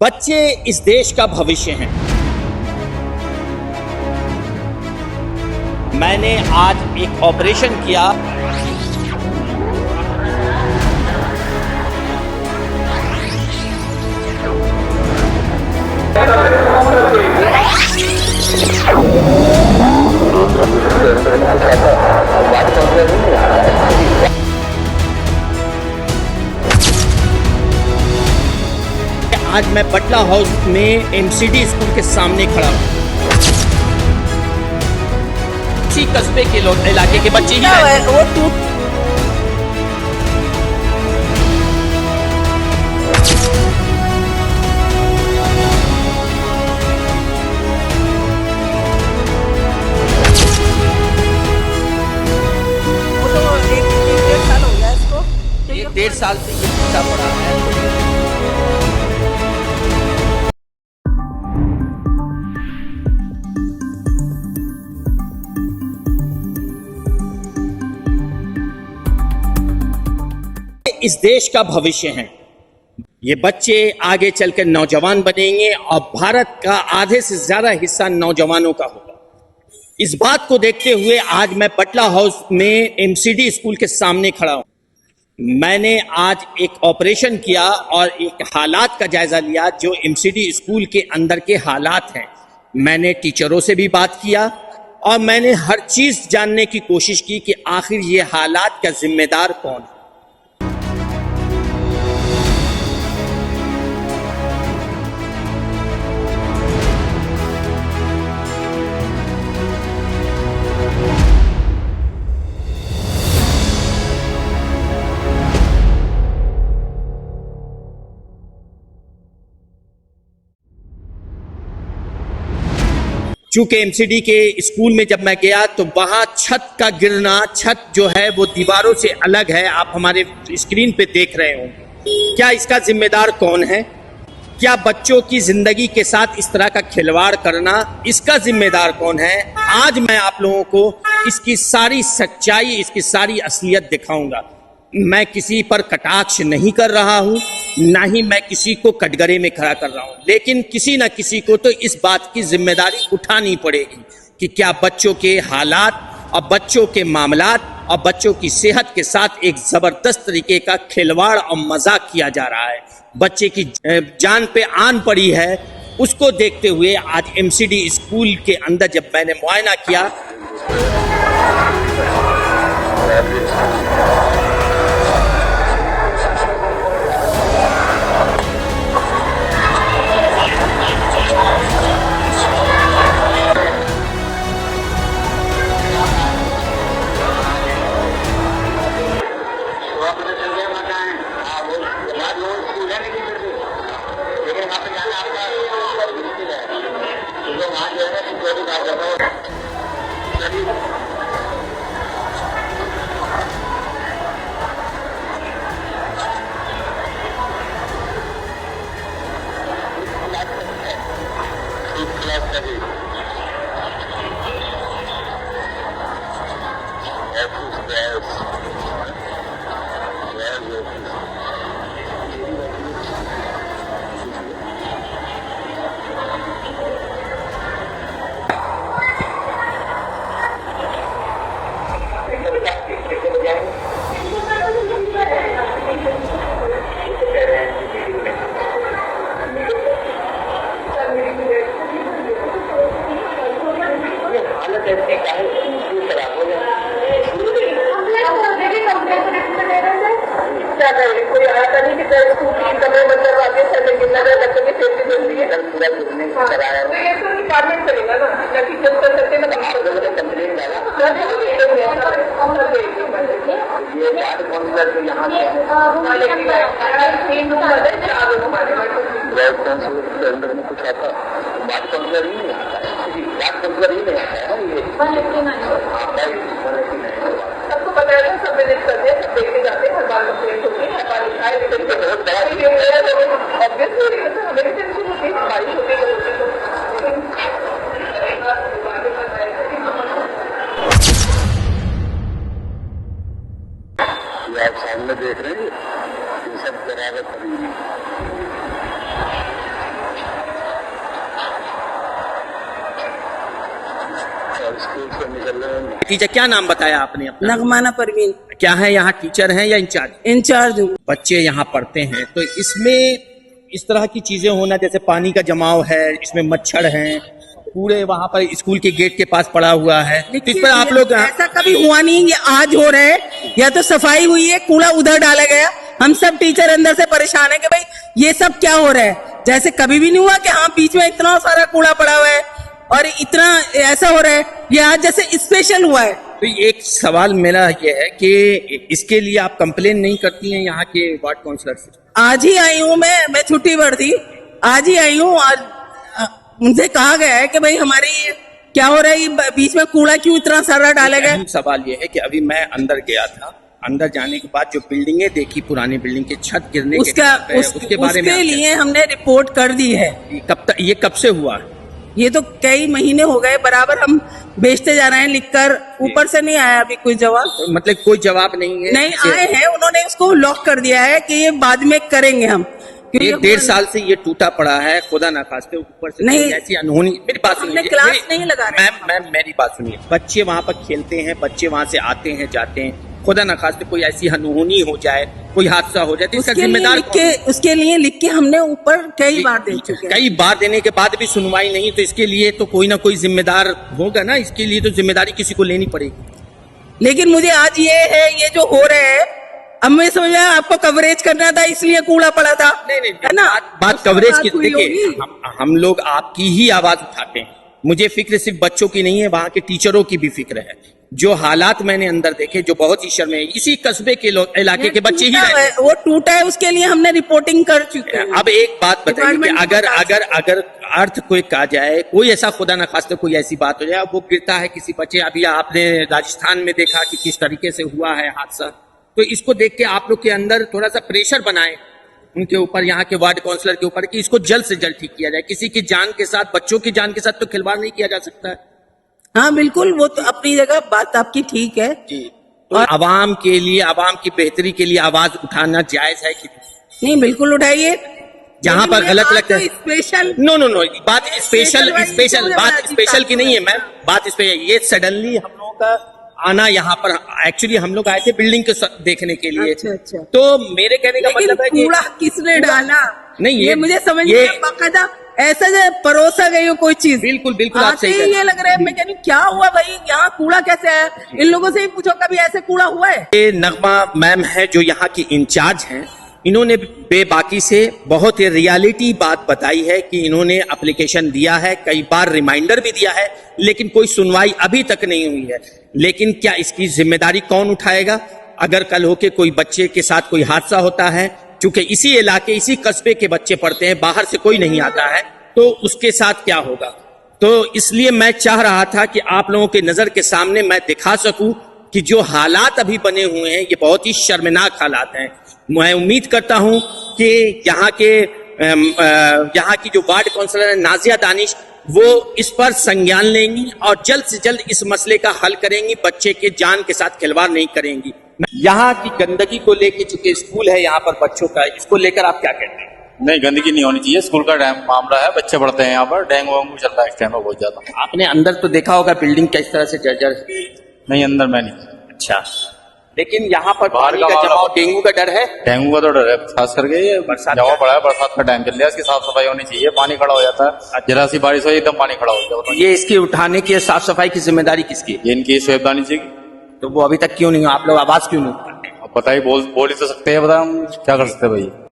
बच्चे इस देश का भविष्य हैं। मैंने आज एक ऑपरेशन किया। आज मैं बटला हाउस में एमसीडी स्कूल के सामने खड़ा हूँ। इसी कस्बे के लोग, इलाके के बच्चे ही हैं। एक 1.5 साल से ये पीछा पड़ा है। इस देश का भविष्य हैं। ये बच्चे आगे चलकर नौजवान बनेंगे और भारत का आधे से ज्यादा हिस्सा नौजवानों का होगा। इस बात को देखते हुए आज मैं बटला हाउस में एमसीडी स्कूल के सामने खड़ा हूं। मैंने आज एक ऑपरेशन किया और एक हालात का जायजा लिया जो एमसीडी स्कूल के अंदर के हालात हैं। मैंने टीचरों से भी बात किया और मैंने हर चीज जानने की कोशिश की कि आखिर ये हालात का जिम्मेदार कौन है। चूंकि एमसीडी के स्कूल में जब मैं गया तो वहां छत का गिरना, छत जो है वो दीवारों से अलग है, आप हमारे स्क्रीन पे देख रहे होंगे। क्या इसका जिम्मेदार कौन है? क्या बच्चों की जिंदगी के साथ इस तरह का खिलवाड़ करना, इसका जिम्मेदार कौन है? आज मैं आप लोगों को इसकी सारी सच्चाई, इसकी सारी असलियत दिखाऊंगा। मैं किसी पर कटाक्ष नहीं कर रहा हूं, ना ही मैं किसी को कटघरे में खड़ा कर रहा हूं, लेकिन किसी न किसी को तो इस बात की जिम्मेदारी उठानी पड़ेगी कि क्या बच्चों के हालात और बच्चों के मामलात और बच्चों की सेहत के साथ एक जबरदस्त तरीके का खिलवाड़ और मजाक किया जा रहा है। बच्चे की जान पे आन पड़ी है। उसको देखते हुए आज एमसीडी स्कूल के अंदर जब मैंने मुआयना किया सबको पता है, सब विजिट करते हैं, सब देखते जाते हैं, हर बार कंप्लेंट होती है, हर बार लिखा है, ऑब्वियसली हमें टेंशन होती है, बारिश होती है। आप सामने देख रहे हैं, ये सब बराबर टीचर क्या नाम बताया आपने अपना? नगमाना परवीन, क्या है यहाँ, टीचर हैं या इंचार्ज? इंचार्ज हूँ। बच्चे यहाँ पढ़ते हैं तो इसमें इस तरह की चीजें होना, जैसे पानी का जमाव है, इसमें मच्छर हैं, पूरे वहां पर स्कूल के गेट के पास पड़ा हुआ है, तो इस पर आप लोग ऐसा कभी हुआ नहीं, ये आज हो रहा है। या तो सफाई हुई है, कूड़ा उधर डाला गया, हम सब टीचर अंदर से परेशान है कि भाई ये सब क्या हो रहा है। जैसे कभी भी नहीं हुआ कि हाँ बीच में इतना सारा कूड़ा पड़ा हुआ है और इतना ऐसा हो रहा है, ये आज जैसे स्पेशल हुआ है। तो एक सवाल मेरा ये है कि इसके लिए आप कंप्लेन नहीं करती हैं यहाँ के वार्ड काउंसलर से? आज ही आई हूँ मैं छुट्टी पर थी, आज ही आई हूँ। आज उनसे कहा गया है कि भाई हमारी क्या हो रहा है, ये बीच में कूड़ा क्यों इतना सारा डाला गया। सवाल ये है कि अभी मैं अंदर गया था, अंदर जाने के बाद जो बिल्डिंगें देखी, पुरानी बिल्डिंग के छत गिरने उसके बारे में उसके लिए हमने रिपोर्ट कर दी है। ये कब से हुआ? ये तो कई महीने हो गए, बराबर हम भेजते जा रहे हैं लिखकर, ऊपर से नहीं आया अभी कोई जवाब। मतलब कोई जवाब नहीं है? नहीं आए हैं, उन्होंने उसको लॉक कर दिया है कि ये बाद में करेंगे हम। ये 1.5 साल से ये टूटा पड़ा है, खुदा ना खास्ते ऊपर से नहीं, ऐसी अनहोनी। मेरी बात सुनिए, क्लास नहीं लगा रहे। मैम मेरी बात सुनिए, बच्चे वहाँ पर खेलते हैं, बच्चे वहाँ से आते हैं जाते हैं, खुदा ना खास्ते कोई ऐसी अनहोनी हो जाए, कोई हादसा हो जाए तो इसका जिम्मेदार उसके लिए लिख के हमने ऊपर कई बार दे चुके हैं। कई बार देने के बाद भी सुनवाई नहीं, तो इसके लिए तो कोई ना कोई जिम्मेदार होगा ना, इसके लिए तो जिम्मेदारी किसी को लेनी पड़ेगी। लेकिन मुझे आज ये है, ये जो हो रहा है, अब मैं समझ आया आपको कवरेज करना था इसलिए कूड़ा पड़ा था। नहीं है ना, बात कवरेज की। देखिए हम लोग आपकी ही आवाज उठाते हैं, मुझे फिक्र सिर्फ बच्चों की नहीं है, वहाँ के टीचरों की भी फिक्र है। जो हालात मैंने अंदर देखे जो बहुत ही शर्म है, इसी कस्बे के इलाके के बच्चे ही वो टूटा है, उसके लिए हमने रिपोर्टिंग कर चुके हैं। अब एक बात बताइए कि अगर अर्थ कोई कहा जाए, कोई ऐसा खुदा ना खास्ते कोई ऐसी बात हो जाए, वो गिरता है किसी बच्चे, अभी आपने राजस्थान में देखा कि किस तरीके से हुआ है हादसा, तो इसको देख के आप लोग के अंदर थोड़ा सा प्रेशर बनाए उनके ऊपर, यहाँ के वार्ड काउंसलर के ऊपर, कि इसको जल्द से जल्द ठीक किया जाए। किसी की जान के साथ, बच्चों की जान के साथ तो खिलवाड़ नहीं किया जा सकता है। हाँ बिल्कुल, वो तो अपनी जगह बात आपकी ठीक है जी। और आवाम के लिए, आवाम की बेहतरी के लिए आवाज उठाना जायज है कि नहीं? बिल्कुल उठाइए, जहाँ पर गलत लगता है। स्पेशल नो बात स्पेशल की नहीं है मैम, बात स्पेशल ये सडनली हम लोगों का आना यहाँ पर, एक्चुअली हम लोग आए थे बिल्डिंग के देखने के लिए। अच्छा। तो मेरे कहने का मतलब है कि कूड़ा किसने डाला, नहीं ये मुझे समझ नहीं आया। बाकायदा ऐसा जो परोसा गई हो कोई चीज, बिल्कुल आप सही ये लग रहा है। मैं कह रही हूँ क्या हुआ भाई, यहाँ कूड़ा कैसे है? इन लोगों से ही पूछो कभी ऐसे कूड़ा हुआ है? ये नगमा मैम है जो यहाँ की इंचार्ज हैं, इन्होंने बेबाकी से बहुत ही रियलिटी बात बताई है कि इन्होंने एप्लीकेशन दिया है, कई बार रिमाइंडर भी दिया है, लेकिन कोई सुनवाई अभी तक नहीं हुई है। लेकिन क्या इसकी जिम्मेदारी कौन उठाएगा अगर कल होके कोई बच्चे के साथ कोई हादसा होता है? क्योंकि इसी इलाके, इसी कस्बे के बच्चे पढ़ते हैं, बाहर से कोई नहीं आता है, तो उसके साथ क्या होगा? तो इसलिए मैं चाह रहा था कि आप लोगों के नजर के सामने मैं दिखा सकूं कि जो हालात अभी बने हुए हैं ये बहुत ही शर्मनाक हालात हैं। मैं उम्मीद करता हूं कि यहाँ की जो वार्ड काउंसलर है नाजिया दानिश, वो इस पर संज्ञान लेंगी और जल्द से जल्द इस मसले का हल करेंगी, बच्चे के जान के साथ खिलवाड़ नहीं करेंगी। यहाँ की गंदगी को लेकर, चूंकि स्कूल है यहाँ पर बच्चों का, इसको लेकर आप क्या कहते हैं? नहीं, गंदगी नहीं होनी चाहिए, स्कूल का मामला है, बच्चे पढ़ते हैं यहाँ पर, डेंगू वेंगू चल रहा है इस टाइम में बहुत ज्यादा। आपने अंदर तो देखा होगा बिल्डिंग किस तरह से जर्जर? नहीं, अंदर मैं नहीं। अच्छा, लेकिन यहाँ पर पानी का जमाव, डेंगू का डर है? डेंगू का तो डर है, खास करके ये जमा पड़ा है, बरसात का टाइम चल रहा है, इसकी साफ सफाई होनी चाहिए। पानी खड़ा हो जाता है, जरा सी बारिश हो एकदम पानी खड़ा हो जाता है। ये इसकी उठाने की, साफ सफाई की जिम्मेदारी किसकी? ये इनकी सावधानी चाहिए। तो वो अभी तक क्यों नहीं, आप लोग आवाज क्यों नहीं? पता ही बोल ही तो सकते हैं, बता हम क्या कर सकते हैं भाई।